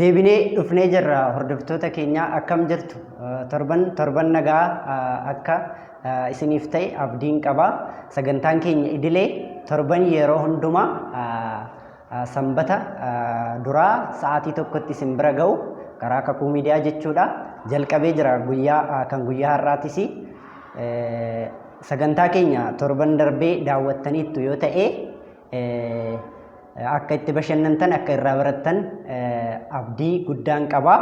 Deebinee dhufnee jirra hordoftoota keenya akkam jirtu torban nagaa akka isiniif ta'e abdiin qaba. Sagantaan keenya idilee torban yeroo hundumaa sanbata duraa sa'aatii tokkotti isin bira ga'u karaa kakuu miidiyaa jechuudha. Jalqabee jira kan guyyaa har'aatis sagantaa keenya torban darbee daawwattaniittu yoo ta'e akka itti bashannantan akka irraa barattan abdii guddaan qaba.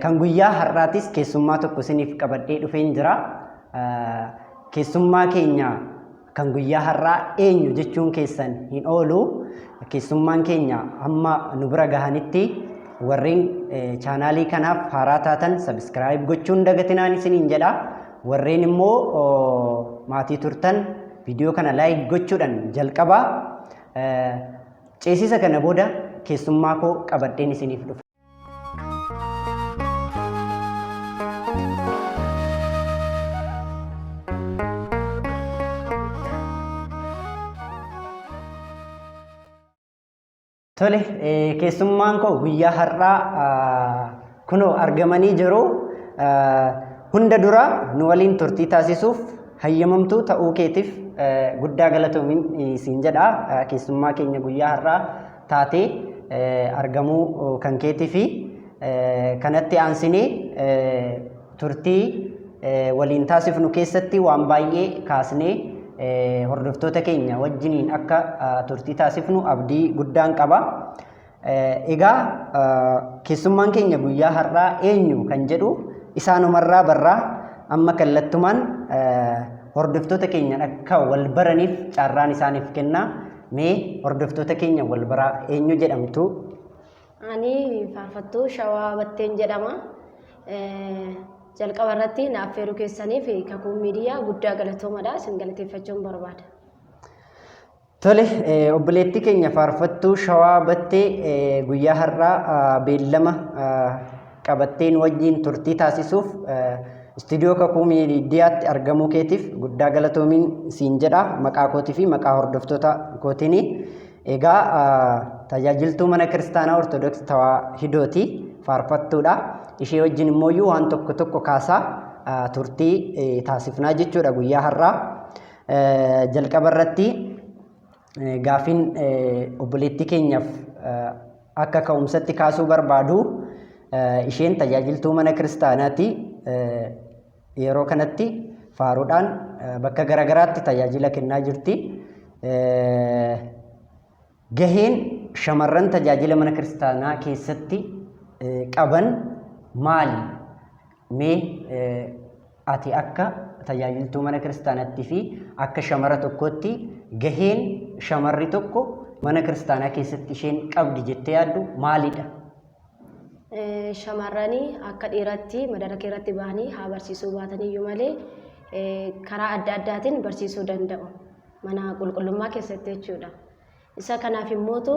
Kan guyyaa har'aatis keessummaa tokko isiniif qabadhee dhufeen jira. Keessummaa keenya kan guyyaa har'aa eenyu jechuun keessan hin oolu. Keessummaan keenya amma nu bira gahanitti warreen chaanaalii kanaaf haaraa taatan subscribe gochuun dagatinaan isiniin jedha. Warreen immoo maatii turtan viidiyoo kana like gochuudhaan jalqaba. Ceesisa kana booda keessummaa koo qabadheen isiniif dhufa. Tole, keessummaan koo guyyaa har'aa kunoo argamanii jiru. Hunda dura nu waliin turtii taasisuuf hayyamamtuu ta'uu keetiif guddaa galatoomin siin jedha. Keessummaa keenya guyyaa har'aa taatee argamuu kan keetii fi kanatti aansinee turtii waliin taasifnu keessatti waan baay'ee kaasnee hordoftoota keenya wajjiniin akka turtii taasifnu abdii guddaan qaba. Egaa keessummaan keenya guyyaa har'aa eenyu kan jedhu isaanumarraa barraa amma kallattumaan hordoftoota keenya akka wal baraniif carraan isaaniif kenna. Mee hordoftoota keenya wal baraa eenyu jedhamtu? Ani Faarfattuu Shawaa Batteen jedhama. Jalqaba irratti naaf affeeruu keessaniif kakuu miidiyaa guddaa galatoomadha. Isin galateeffachuun barbaada. Tole, obboleettii keenya Faarfattuu Shawaa Battee guyyaa har'aa beellama qabatteen wajjin turtii taasisuuf istiidiyoo kakuu miidiyaatti argamuu keetiif guddaa galatoomin siin jedha maqaa kootii fi maqaa hordoftoota kootiin. Egaa tajaajiltuu mana kiristaanaa Ortodoksii Tawaahidooti Faarfattuudha. Ishee wajjin immoo waan tokko kaasaa turtii taasifnaa jechuudha guyyaa har'aa. Jalqaba irratti gaafiin obboleettii keenyaaf akka ka'umsatti kaasuu barbaadu. Isheen tajaajiltuu mana kiristaanaati. Yeroo kanatti faaruudhaan bakka garagaraatti tajaajila kennaa jirti. Gaheen shamarran tajaajila mana kiristaanaa keessatti qaban maali? Mee ati akka tajaajiltuu mana kiristaanaatti fi akka shamara tokkootti gaheen shamarri tokko mana kiristaanaa keessatti isheen qabdi jettee yaaddu maalidha? Shamarranii akka dhiiratti madaraka irratti bahanii haa barsiisuu baataniyyuu malee karaa adda addaatiin barsiisuu danda'u. Mana qulqullummaa keessatti jechuudha. Isa kanaaf immoo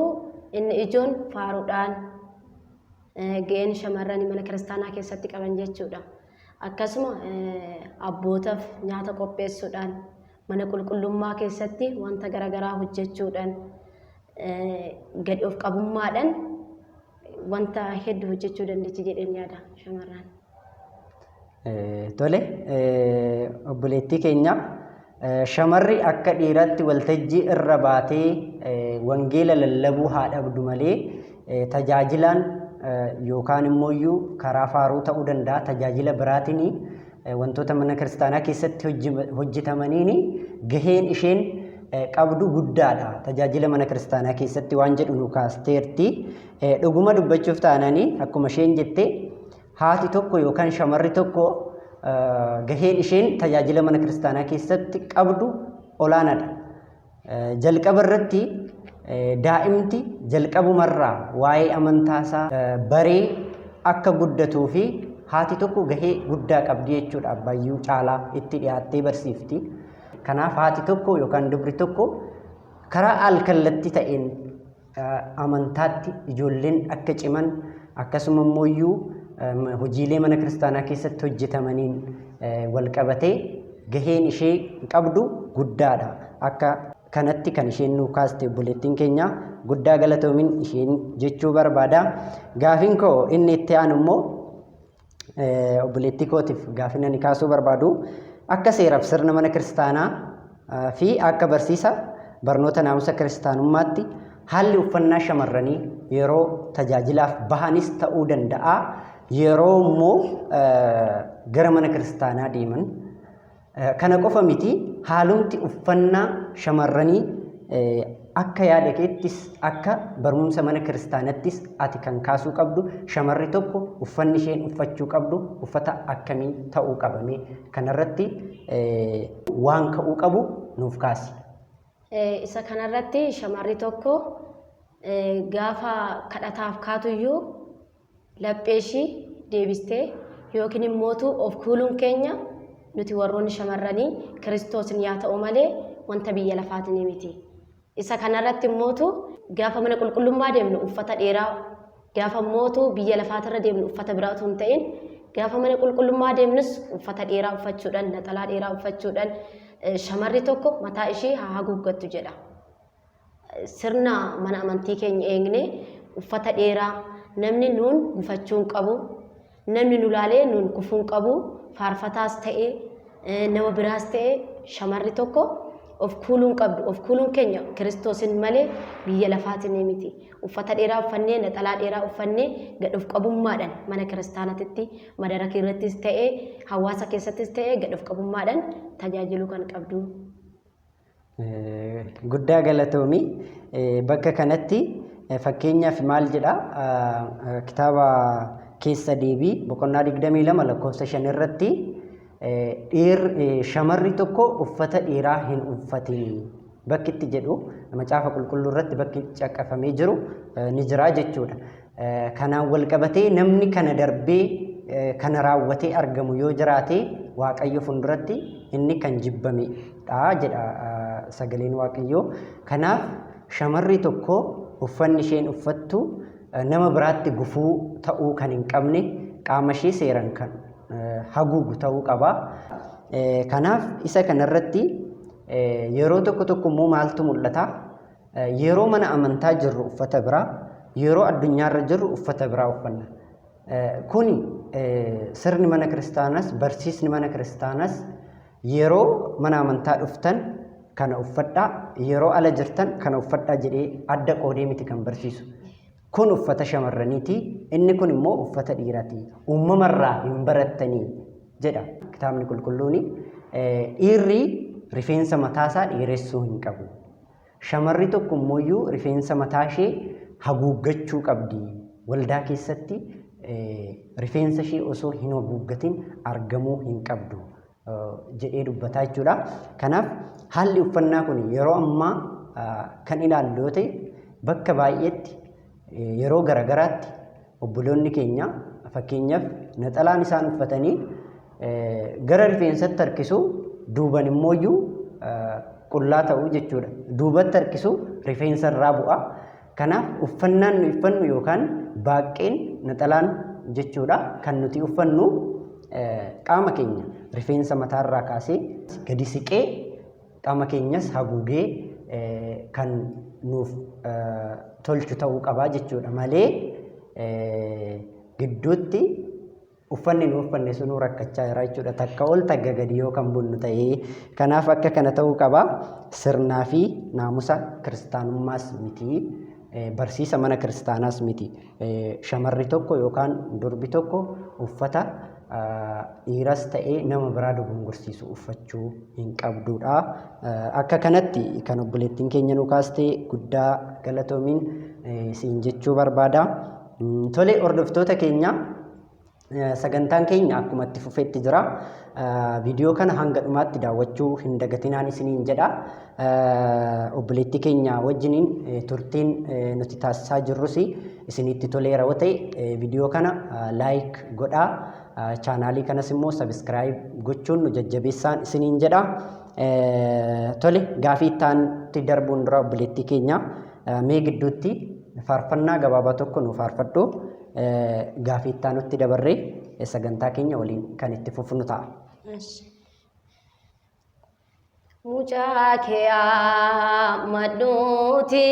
inni ijoon faaruudhaan gaheen shamarranii mana kiristaanaa keessatti qaban jechuudha. Akkasuma abbootaaf nyaata qopheessuudhaan mana qulqullummaa keessatti wanta garaagaraa hojjechuudhaan gadi of qabummaadhaan wanta hedduu hojjechuu dandeechi jedheen yaada shamarran. Tole, obboleettii keenya shamarri akka dhiiratti waltajjii irra baatee wangeela lallabuu haa dhabdu malee tajaajilaan yookaan immoo karaa faaruu ta'uu danda'a tajaajila biraatiin wantoota mana kiristaanaa keessatti hojjetamaniin gaheen isheen qabdu guddaadha. Tajaajila mana kiristaanaa keessatti waan jedhu nu kaasteerti. Dhuguma dubbachuuf taananii akkuma isheen jette haati tokko yookaan shamarri tokko gaheen isheen tajaajila mana kiristaanaa keessatti qabdu olaanaadha. Jalqaba irratti daa'imti jalqabumarraa waa'ee amantaasaa baree akka guddatuu fi haati tokko gahee guddaa qabdi jechuudha. Baay'ee caalaa itti dhiyaattee barsiifti. Kanaaf haati tokko yookaan dubri tokko karaa alkallattii ta'een amantaatti ijoolleen akka ciman akkasuma immoo hojiilee mana kiristaanaa keessatti hojjetamaniin wal qabatee gaheen ishee qabdu guddaadha. Akka kanatti kan isheen nu kaaste obboleettiin keenya guddaa galatoomin isheen jechuu barbaada. Gaafiin koo inni itti aanu immoo obboleettii kootiif gaafii ani kaasuu barbaadu akka seeraaf sirna mana kiristaanaa fi akka barsiisa barnoota naamusa kiristaanummaatti haalli uffannaa shamarranii yeroo tajaajilaaf bahanis ta'uu danda'a yeroo immoo gara mana kiristaanaa deeman kana qofa miti haalumti uffannaa shamarranii akka yaada keettis akka barumsa mana kiristaanattis ati kan kaasuu qabdu shamarri tokko uffanni isheen uffachuu qabdu uffata akkamii ta'uu qabame kanarratti waan ka'uu qabu nuuf kaasi. Isa kanarratti shamarri tokko gaafa kadhataaf kaatuyyuu laphee ishii deebistee yookiin immoo of kuuluun keenya nuti warroonni shamarranii Kiristoosin yaa ta'u malee wanta biyya lafaatiin miti. Isa kanarratti immoo gaafa mana qulqullummaa deemnu uffata dheeraa gaafa immoo biyya lafaatirra deemnu uffata biraatu hin ta'in gaafa mana qulqullummaa deemnus uffata dheeraa uffachuudhaan naxalaa dheeraa uffachuudhaan shamarri tokko mataa ishee haa haguuggattu jedha. Sirna mana amantii keenya eegne uffata dheeraa namni nuun gufachuu hin qabu namni nu laalee nuun gufuu hin qabu faarfataas ta'ee nama biraas ta'ee shamarri tokko of kuuluun qabdu of kuuluun keenya Kiristoosin malee biyya lafaatiin miti. Uffata dheeraa uffannee naxalaa dheeraa uffannee gad of qabummaadhaan mana kiristaanatitti madaraka irrattis ta'ee hawaasa keessattis ta'ee gad of qabummaadhaan tajaajiluu kan qabdu. Guddaa galatoomi bakka kanatti fakkeenyaaf maal jedha kitaaba keessa deebii boqonnaa 22 lakkoofsa 5 irratti shamarri tokko uffata dheeraa hin uffatin bakki itti jedhu macaafa qulqulluu irratti bakki caqafamee jiru ni jira jechuudha. Kanaan wal qabatee namni kana darbee kana raawwatee argamu yoo jiraate Waaqayyo fuulduratti inni kan jibbamedha jedha sagaleen Waaqayyoo. Kanaaf shamarri tokko uffanni isheen uffattu nama biraatti gufuu ta'uu kan hin qabne qaama ishee seeran kan haguugu ta'uu qaba. Kanaaf isa kanarratti yeroo tokko immoo maaltu mul'ata? Yeroo mana amantaa jirru uffata biraa, yeroo addunyaarra jirru uffata biraa uffanna. Kuni sirni mana kiristaanas barsiisni mana kiristaanas yeroo mana amantaa dhuftan kana uffadhaa, yeroo ala jirtan kana uffadhaa jedhee adda qoodee miti kan barsiisu. Kun uffata shamarraniiti, inni kun immoo uffata dhiiraati. Uumamarraa hin barattanii jedha kitaabni qulqulluuni. Dhiirri rifeensa mataasaa dheeressuu hin qabu. Shamarri tokko immoo rifeensa mataa ishee haguuggachuu qabdi. Waldaa keessatti rifeensa ishee osoo hin haguuggatin argamuu hin qabdu jedhee dubbataa jechuudha. Kanaaf haalli uffannaa kun yeroo ammaa kan ilaallu yoo ta'e bakka baay'eetti yeroo garagaraatti obboloonni keenya fakkeenyaaf naxalaan isaan uffatanii gara rifeensatti harkisu duuban immoo qullaa ta'uu jechuudha. Duubatti harkisu rifeensa irraa bu'a. Kanaaf uffannaan nu uffannu yookaan baaqeen naxalaan jechuudha kan nuti uffannu qaama keenya rifeensa mataarraa kaasee gadi siqee qaama keenyas haguugee kan nuuf tolchu ta'uu qabaa jechuudha malee gidduutti uffanni nu uffanne sunuu rakkachaa jira jechuudha takka ol tagga gadi yoo kan bunnu ta'ee kanaaf akka kana ta'uu qabaa. Sirnaa fi naamusa kiristaanummaas miti barsiisa mana kiristaanaas miti shamarri tokko yookaan durbi tokko uffata dhiiras ta'ee nama biraa dogongorsiisu uffachuu hin qabdudha. Akka kanatti kan obboleettiin keenya nu kaastee guddaa galatoomiin siin jechuu barbaada. Tole hordoftoota keenya sagantaan keenya akkuma itti fufeetti jira. Viidiyoo kana hanga dhumaatti daawwachuu hin dagatinaan isiniin jedha. Obboleettii keenya wajjiniin turtiin nuti taasisaa jirrus isinitti toleera yoo ta'e viidiyoo kana laayik godhaa. Chaanaalii kanas immoo sabiskiraayib gochuun nu jajjabeessaan isiniin jedha. Tole gaafii itti darbuun dura obboleettii keenya mee gidduutti faarfannaa gabaabaa tokko nu faarfadhu gaafii itti dabarree sagantaa keenya waliin kan itti fufnu ta'a. Mucaa madhuuti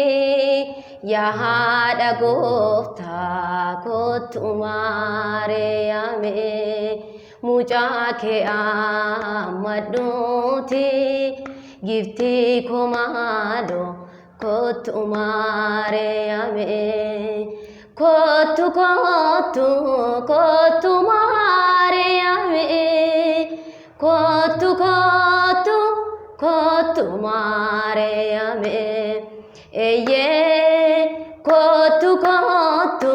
yaa haadha gooftaa kottu Maariyaame. Mucaa madhuuti giftii koo maaloo kottu Maariyaame. Kottu kottu kottu Maariyaame. Kottu kottu kottu Maariyaame. Eyyee kottu kottu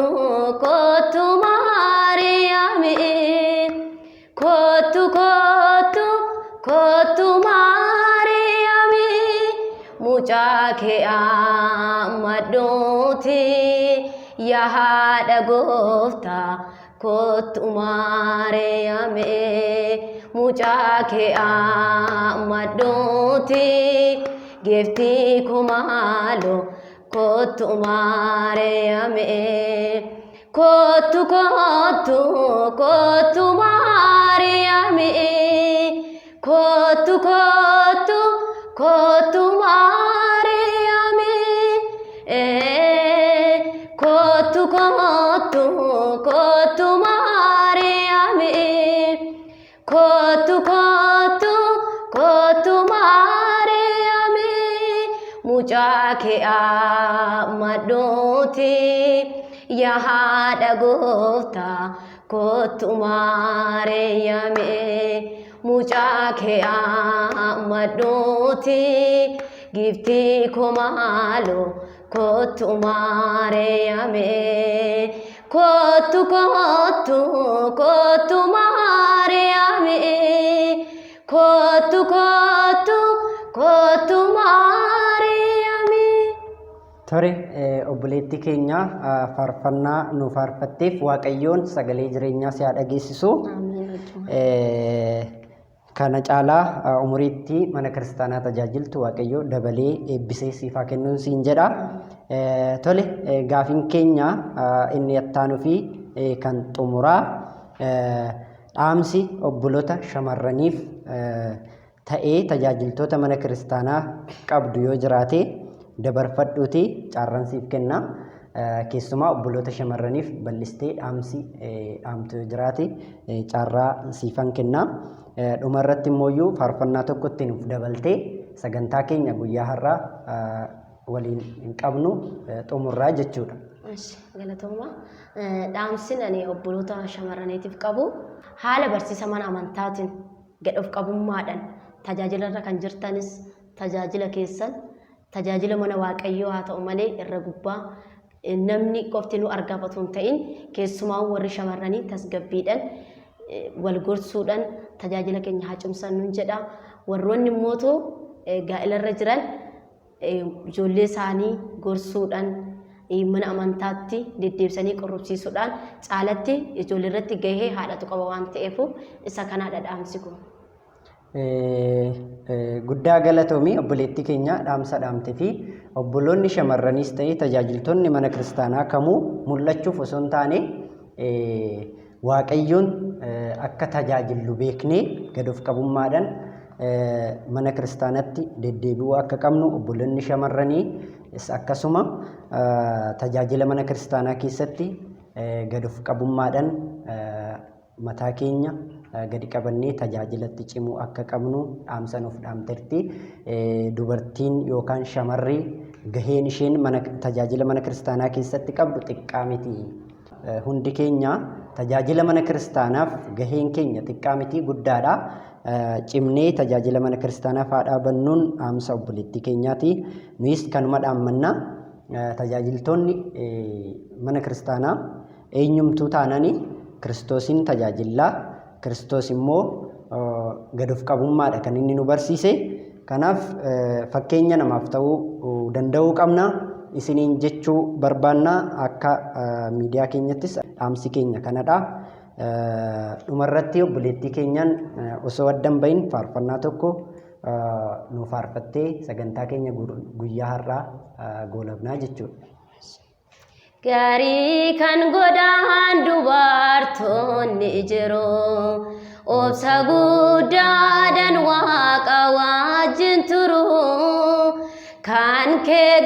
kottu Maariyaame. Kottu kottu kottu Maariyaame. Mucaa madhuuti yaa haadha gooftaa kottu Maariyaame. Mucaa madhuuti giftii koo maaloo kottu Maariyaame. Kottu kottu kottu Maariyaame. Kottu kottu kottu Maariyaame. Kottu kottu kottu Maariyaame. Kottu kottu kottu Maariyaame. Mucaa madhuuti yaa haadha gooftaa kottu Maariyaame. Mucaa madhuuti giftii koo maaloo kottu Maariyaame. Kottu kottu kottu Maariyaame. Kottu kottu kottu Maariyaame. Tore obboleettii keenya faarfannaa nu faarfatteef Waaqayyoon sagalee jireenyaa si haa dhageessisu. Kana caalaa umuriitti mana kiristaanaa tajaajiltu Waaqayyo dabalee eebbisee siif haa kennu siin jedha. Tole gaafiin keenya inni ittaanu fi kan xumuraa dhaamsi obboloota shamarraniif ta'ee tajaajiltoota mana kiristaanaa qabdu yoo jiraate dabarfadhuuti carraan siif kenna. Keessumaa obboloota shamarraniif bal'istee dhaamtu yoo jiraate carraa siifan kenna. Dhumarratti immoo faarfannaa tokko ittiin nuuf dabaltee sagantaa keenya guyyaa har'aa waliin hin qabnu xumurraa jechuudha. Galatooma. Dhaamsin ani obboloota shamarraniitiif qabu haala barsiisa mana amantaatiin gad of qabummaadhaan tajaajilarra kan jirtanis tajaajila keessan tajaajila mana Waaqayyoo haa ta'u malee irra gubbaa namni qofti nu argafatu hin ta'in keessumaa warri shamarranii tasgabbiidhaan wal gorsuudhaan tajaajila keenya haa cimsan nun jedha. Warroonni immoo gaa'ilarra jiran ijoollee isaanii gorsuudhaan mana amantaatti deddeebisanii qorrobsiisuudhaan caalatti ijoollee irratti gahee haadhatu qaba waan ta'eef isa kanaadha dhaamsi kun. Guddaa galatoomii obboleettii keenya dhaamsa dhaamte fi obboloonni shamarraniis ta'ee tajaajiltoonni mana kiristaanaa kamuu mul'achuuf osoo hin taane Waaqayyoon akka tajaajilu beeknee gad of qabummaadhaan mana kiristaanatti deddeebi'uu akka qabnu obboloonni shamarranii akkasuma tajaajila mana kiristaanaa keessatti gad of qabummaadhaan mataa keenya gadi qabannee tajaajilatti cimuu akka qabnu dhaamsa nuuf dhaamteerti. Dubartiin yookaan shamarri gaheen isheen tajaajila mana kiristaanaa keessatti qabdu xiqqaa miti. Hundi keenya tajaajila mana kiristaanaaf gaheen keenya xiqqaa miti guddaadha. Cimnee tajaajila mana kiristaanaaf haa dhaabannuun dhaamsa obboleettii keenyaati. Nuyis kanuma dhaammannaa tajaajiltoonni mana kiristaanaa eenyumtuu taananii Kiristoosiin tajaajillaa. Kiristoos immoo gad of qabummaadha kan inni nu barsiise. Kanaaf fakkeenya namaaf ta'uu danda'uu qabna. Isiniin jechuu barbaannaa akka miidiyaa keenyattis dhaamsi keenya kanadha. Dhumarratti obboleettii keenyaan osoo addan bahin faarfannaa tokko nu faarfattee sagantaa keenya guyyaa har'aa goolabnaa jechuudha. Gaarii kan godhan dubartoonni jiru obsa guddaadhaan Waaqa wajjin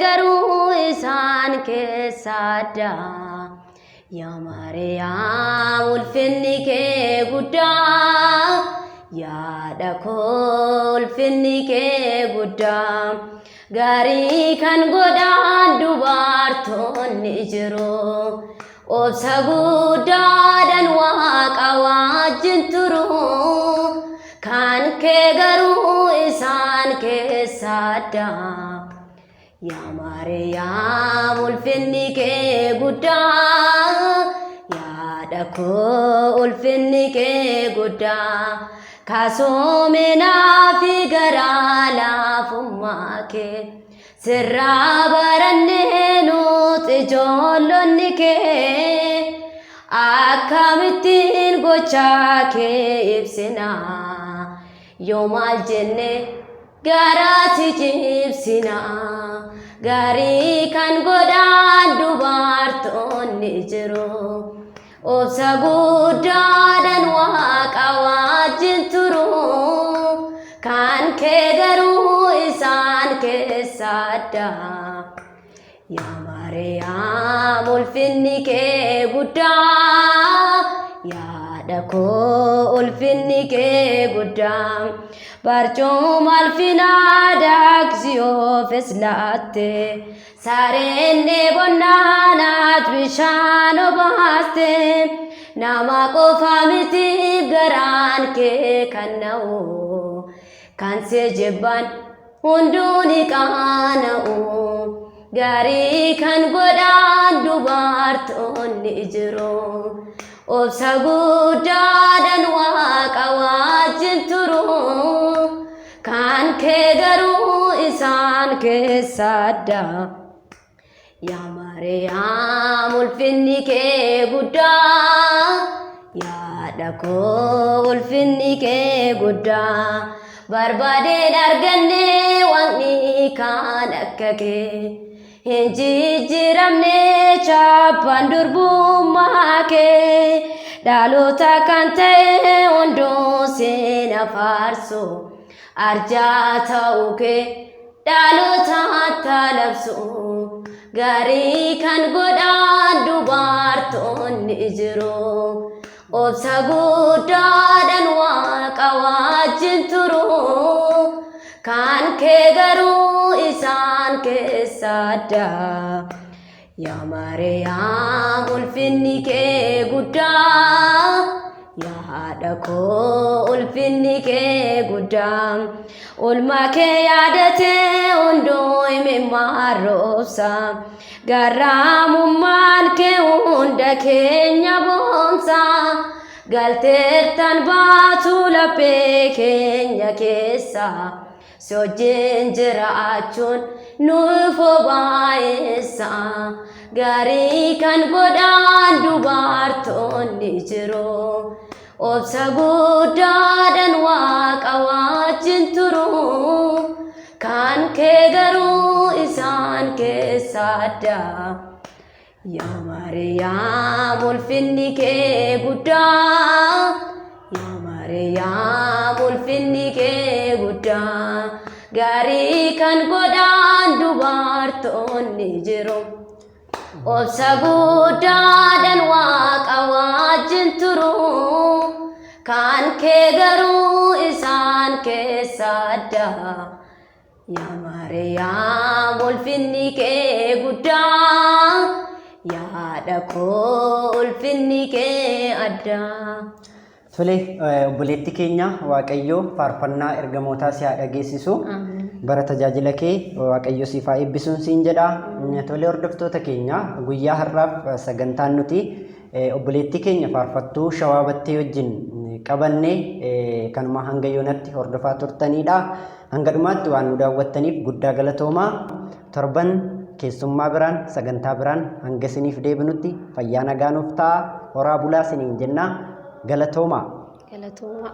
garuu isaan keessaa addaa. Yaa Maariyaam ulfinni kee guddaa. Yaada koo ulfinni kee guddaa. Gaarii kan godhan dubartoonni jiru. Obsa guddaadhaan Waaqa wajjin turu. Kan kee garuu isaan keessaa addaa. Yaa Maariyaam ulfinni kee guddaa. Yaada koo ulfinni kee guddaa. Kaasoominaa fi garaa laafummaa kee. Sirraa barannee nuti ijoollonni kee. Akkamittiin gochaa kee ibsina. Yoo maal jenne garaa si jibsina. Gaarii kan godhan dubartoonni jiru. Obsa guddaadhaan Waaqa wajjin turu. Kan kee garuu isaan keessaa addaa. Yaa Maariyaam ulfinni kee guddaa. Yaada koo ulfinni kee guddaa. Barcuma ulfinaa daaksiyoof laatte. Sareen bonnaanaat bishaan obaaste. Nama qofa miti garaan kee kan na'u. Kan si jibban hunduu ni qaana'u. Gaarii kan godhan dubartoonni jiru. Obsa guddaadhaan Waaqa wajjin turu. Kan kee garuu isaan keessaa addaa. Yaa Maariyaam ulfinni kee guddaa. Yaada koo ulfinni kee guddaa. Barbaadeen arganne waaqni kan akka kee. Hin jijjiiramne chaappaan durbummaa kee. Dhaloota kan ta'e hunduu seena faarsu. Arjaa ta'uu kee dhaloota labsu. Gaarii kan godhan dubartoonni jiru. Obsa guddaadhaan Waaqa wajjin turu. Kan kee garuu isaan keessaa addaa. Yaa Maariyaam ulfinni kee guddaa. Yaada koo ulfinni kee guddaa. Oolmaa kee yaadatee hunduu imimmaan roobsa. Garraamummaan kee hunda keenya boonsa. Galteettan baatu laphee keenya keessa. Si wajjin jiraachuun nuuf baay'eessa. Gaarii kan godhan dubartoonni jiru. Obsa guddaadhaan Waaqa wajjin turu. Kan kee garuu isaan keessaa addaa. Yaa Maariyaam ulfinni kee guddaa. Yaa Maariyaam ulfinni kee guddaa. Gaarii kan godhan dubartoonni jiru. Obsa guddaadhaan Waaqa wajjin turu. Kan kee garuu isaan keessaa addaa. Yaa Maariyaam ulfinni kee guddaa. Yaada koo ulfinni kee addaa. Tole obboleetti keenya Waaqayyo faarfannaa ergamootaa si haa dhageessisu. Bara tajaajila kee Waaqayyo siif haa eebbisuun siin jedha. Tole hordoftoota keenya guyyaa har'aaf sagantaan nuti obboleetti keenya faarfattuu Shawaa Battee wajjin qabannee kanuma hanga yoonatti hordofaa turtanidha. Hanga dhumaatti waan nu daawwattaniif guddaa galatoomaa. Torban keessummaa biraan sagantaa biraan hanga isiniif deebinutti fayyaa nagaa nuuf ta'a. Horaa bulaa isiniin jenna. Galatoomaa. Galatoomaa.